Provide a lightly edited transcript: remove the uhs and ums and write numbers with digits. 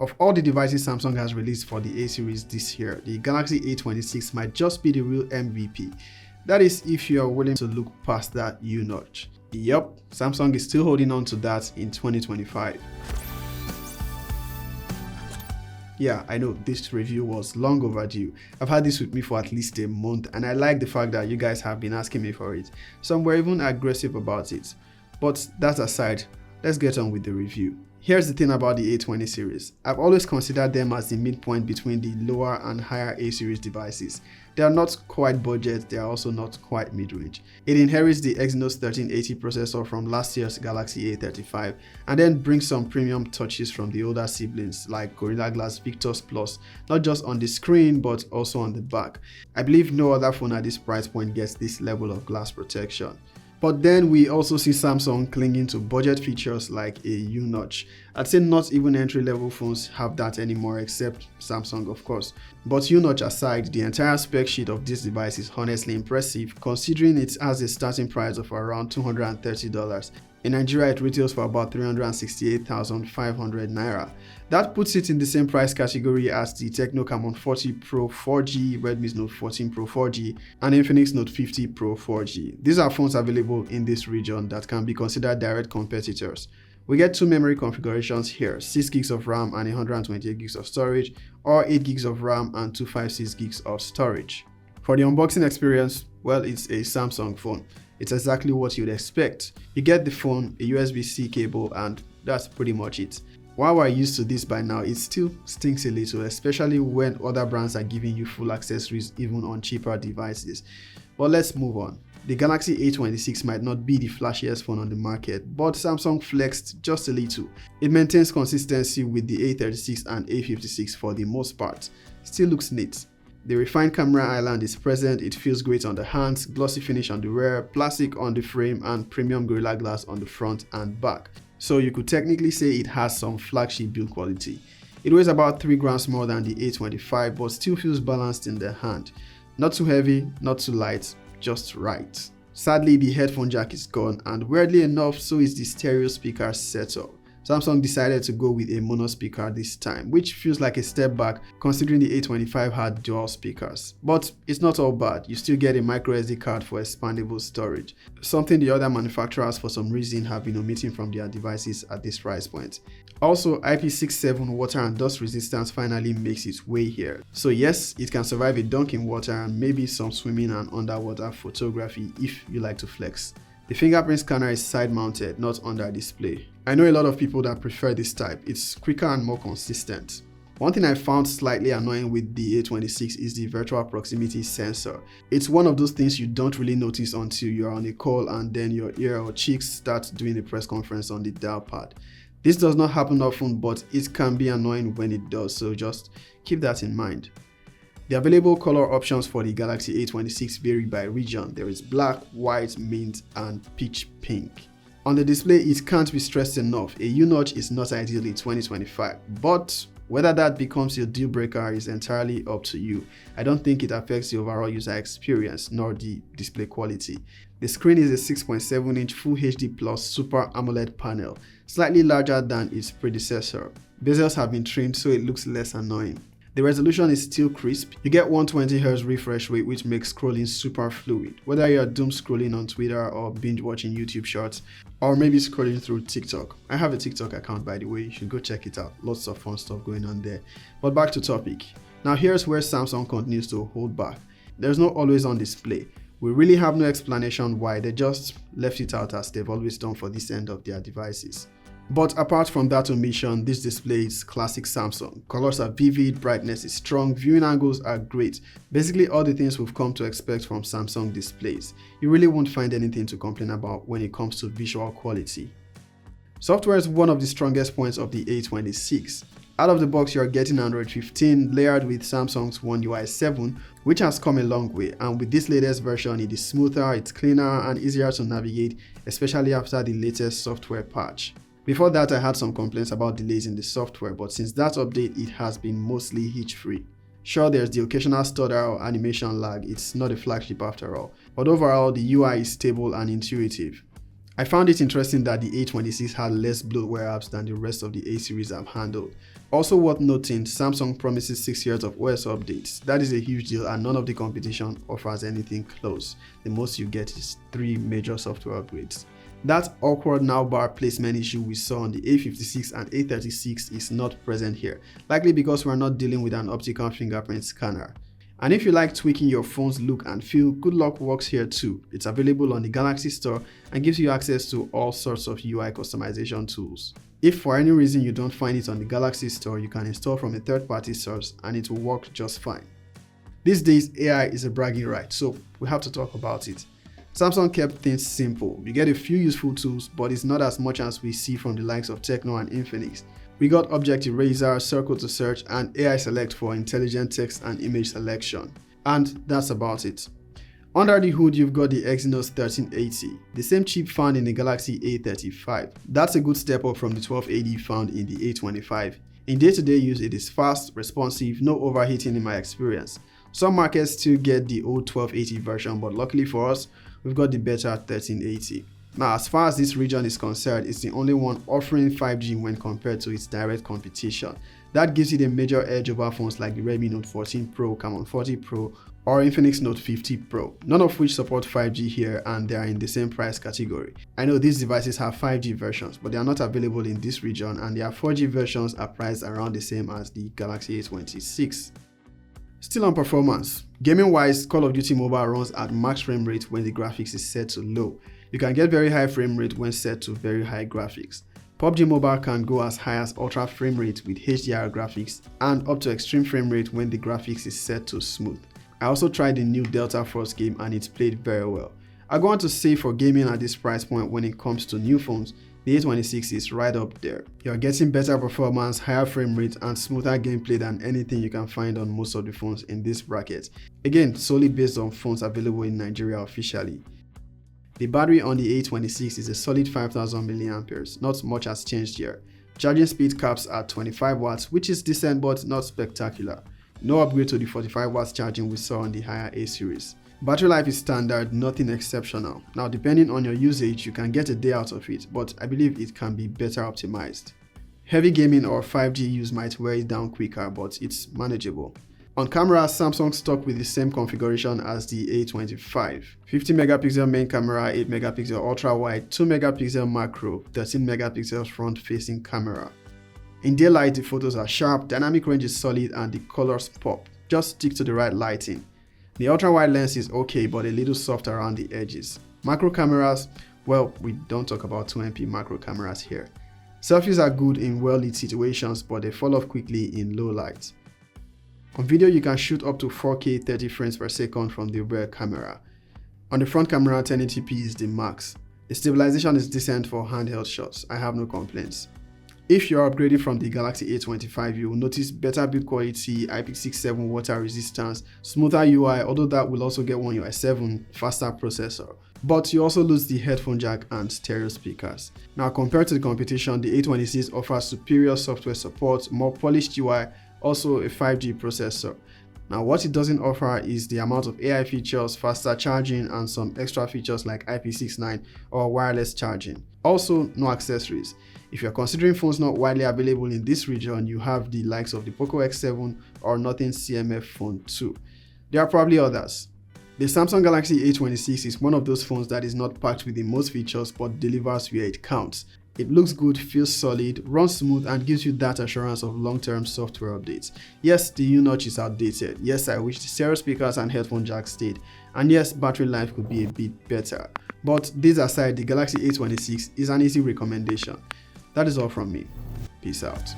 Of all the devices Samsung has released for the A series this year, the Galaxy A26 might just be the real MVP. That is, if you are willing to look past that U-notch. Yup, Samsung is still holding on to that in 2025. Yeah, I know this review was long overdue. I've had this with me for at least a month and I like the fact that you guys have been asking me for it. Some were even aggressive about it. But that aside, let's get on with the review. Here's the thing about the A20 series. I've always considered them as the midpoint between the lower and higher A series devices. They are not quite budget, they are also not quite mid-range. It inherits the Exynos 1380 processor from last year's Galaxy A35 and then brings some premium touches from the older siblings like Gorilla Glass Victus Plus, not just on the screen but also on the back. I believe no other phone at this price point gets this level of glass protection. But then we also see Samsung clinging to budget features like a U-notch. I'd say not even entry-level phones have that anymore except Samsung, of course. But U-notch aside, the entire spec sheet of this device is honestly impressive considering it has a starting price of around $230. In Nigeria, it retails for about 368,500 naira. That puts it in the same price category as the Tecno Camon 40 Pro 4G, Redmi's Note 14 Pro 4G, and Infinix Note 50 Pro 4G. These are phones available in this region that can be considered direct competitors. We get two memory configurations here, 6 gigs of RAM and 128 gigs of storage, or 8 gigs of RAM and 256 gigs of storage. For the unboxing experience, well, it's a Samsung phone. It's exactly what you'd expect. You get the phone, a USB-C cable, and that's pretty much it. While we're used to this by now, it still stinks a little, especially when other brands are giving you full accessories even on cheaper devices. But let's move on. The Galaxy A26 might not be the flashiest phone on the market, but Samsung flexed just a little. It maintains consistency with the A36 and A56 for the most part. Still looks neat. The refined camera island is present, it feels great on the hands, glossy finish on the rear, plastic on the frame, and premium Gorilla Glass on the front and back. So you could technically say it has some flagship build quality. It weighs about 3 grams more than the A25 but still feels balanced in the hand. Not too heavy, not too light, just right. Sadly, the headphone jack is gone and weirdly enough so is the stereo speaker setup. Samsung decided to go with a mono speaker this time, which feels like a step back considering the A25 had dual speakers. But it's not all bad, you still get a microSD card for expandable storage, something the other manufacturers for some reason have been omitting from their devices at this price point. Also, IP67 water and dust resistance finally makes its way here. So yes, it can survive a dunk in water and maybe some swimming and underwater photography if you like to flex. The fingerprint scanner is side mounted, not under display. I know a lot of people that prefer this type, it's quicker and more consistent. One thing I found slightly annoying with the A26 is the virtual proximity sensor. It's one of those things you don't really notice until you're on a call and then your ear or cheeks start doing a press conference on the dial pad. This does not happen often, but it can be annoying when it does, so just keep that in mind. The available color options for the Galaxy A26 vary by region. There is black, white, mint, and peach pink. On the display, it can't be stressed enough, a U-notch is not ideal in 2025, but whether that becomes your deal breaker is entirely up to you. I don't think it affects the overall user experience nor the display quality. The screen is a 6.7-inch Full HD Plus Super AMOLED panel, slightly larger than its predecessor. Bezels have been trimmed so it looks less annoying. The resolution is still crisp. You get 120Hz refresh rate which makes scrolling super fluid. Whether you're doom scrolling on Twitter or binge watching YouTube shorts or maybe scrolling through TikTok. I have a TikTok account by the way, you should go check it out. Lots of fun stuff going on there. But back to topic. Now here's where Samsung continues to hold back. There's no always on display. We really have no explanation why, they just left it out as they've always done for this end of their devices. But apart from that omission, this display is classic Samsung. Colors are vivid, brightness is strong, viewing angles are great. Basically all the things we've come to expect from Samsung displays. You really won't find anything to complain about when it comes to visual quality. Software is one of the strongest points of the A26. Out of the box, you're getting Android 15 layered with Samsung's One UI 7, which has come a long way, and with this latest version it is smoother, it's cleaner and easier to navigate, especially after the latest software patch. Before that, I had some complaints about delays in the software, but since that update, it has been mostly hitch-free. Sure, there's the occasional stutter or animation lag, it's not a flagship after all, but overall, the UI is stable and intuitive. I found it interesting that the A26 had less bloatware apps than the rest of the A series I've handled. Also worth noting, Samsung promises 6 years of OS updates. That is a huge deal and none of the competition offers anything close. The most you get is 3 major software upgrades. That awkward navbar placement issue we saw on the A26 and A36 is not present here, likely because we're not dealing with an optical fingerprint scanner. And if you like tweaking your phone's look and feel, good luck works here too. It's available on the Galaxy Store and gives you access to all sorts of UI customization tools. If for any reason you don't find it on the Galaxy Store, you can install from a third-party source and it will work just fine. These days, AI is a bragging right, so we have to talk about it. Samsung kept things simple. You get a few useful tools, but it's not as much as we see from the likes of Tecno and Infinix. We got Object Eraser, Circle to Search, and AI Select for intelligent text and image selection. And that's about it. Under the hood, you've got the Exynos 1380, the same chip found in the Galaxy A35. That's a good step up from the 1280 found in the A25. In day-to-day use, it is fast, responsive, no overheating in my experience. Some markets still get the old 1280 version, but luckily for us, we've got the better 1380. Now, as far as this region is concerned, it's the only one offering 5G when compared to its direct competition. That gives it a major edge over phones like the Redmi Note 14 Pro, Camon 40 Pro, or Infinix Note 50 Pro, none of which support 5G here and they are in the same price category. I know these devices have 5G versions, but they are not available in this region and their 4G versions are priced around the same as the Galaxy A26. Still on performance, gaming-wise, Call of Duty Mobile runs at max frame rate when the graphics is set to low. You can get very high frame rate when set to very high graphics. PUBG Mobile can go as high as ultra frame rate with HDR graphics and up to extreme frame rate when the graphics is set to smooth. I also tried the new Delta Force game and it played very well. I go on to say for gaming at this price point when it comes to new phones, the A26 is right up there. You're getting better performance, higher frame rate and smoother gameplay than anything you can find on most of the phones in this bracket. Again, solely based on phones available in Nigeria officially. The battery on the A26 is a solid 5000 mAh, not much has changed here. Charging speed caps at 25 watts, which is decent but not spectacular. No upgrade to the 45 watts charging we saw on the higher A series. Battery life is standard, nothing exceptional. Now depending on your usage, you can get a day out of it, but I believe it can be better optimized. Heavy gaming or 5G use might wear it down quicker, but it's manageable. On camera, Samsung stuck with the same configuration as the A25. 50 megapixel main camera, 8 megapixel ultra wide, 2 megapixel macro, 13 megapixel front facing camera. In daylight, the photos are sharp, dynamic range is solid and the colors pop. Just stick to the right lighting. The ultra wide lens is okay but a little soft around the edges. Macro cameras, well, we don't talk about 2MP macro cameras here. Selfies are good in well lit situations but they fall off quickly in low light. On video, you can shoot up to 4K 30 frames per second from the rear camera. On the front camera, 1080p is the max. The stabilization is decent for handheld shots, I have no complaints. If you're upgrading from the Galaxy A25, you will notice better build quality, IP67 water resistance, smoother UI, although that will also get One UI 7, faster processor. But you also lose the headphone jack and stereo speakers. Now compared to the competition, the A26 offers superior software support, more polished UI, also a 5G processor. Now what it doesn't offer is the amount of AI features, faster charging and some extra features like IP69 or wireless charging. Also no accessories. If you're considering phones not widely available in this region, you have the likes of the Poco X7 or Nothing CMF Phone 2. There are probably others. The Samsung Galaxy A26 is one of those phones that is not packed with the most features but delivers where it counts. It looks good, feels solid, runs smooth and gives you that assurance of long-term software updates. Yes, the U-notch is outdated. Yes, I wish the stereo speakers and headphone jack stayed. And yes, battery life could be a bit better. But this aside, the Galaxy A26 is an easy recommendation. That is all from me. Peace out.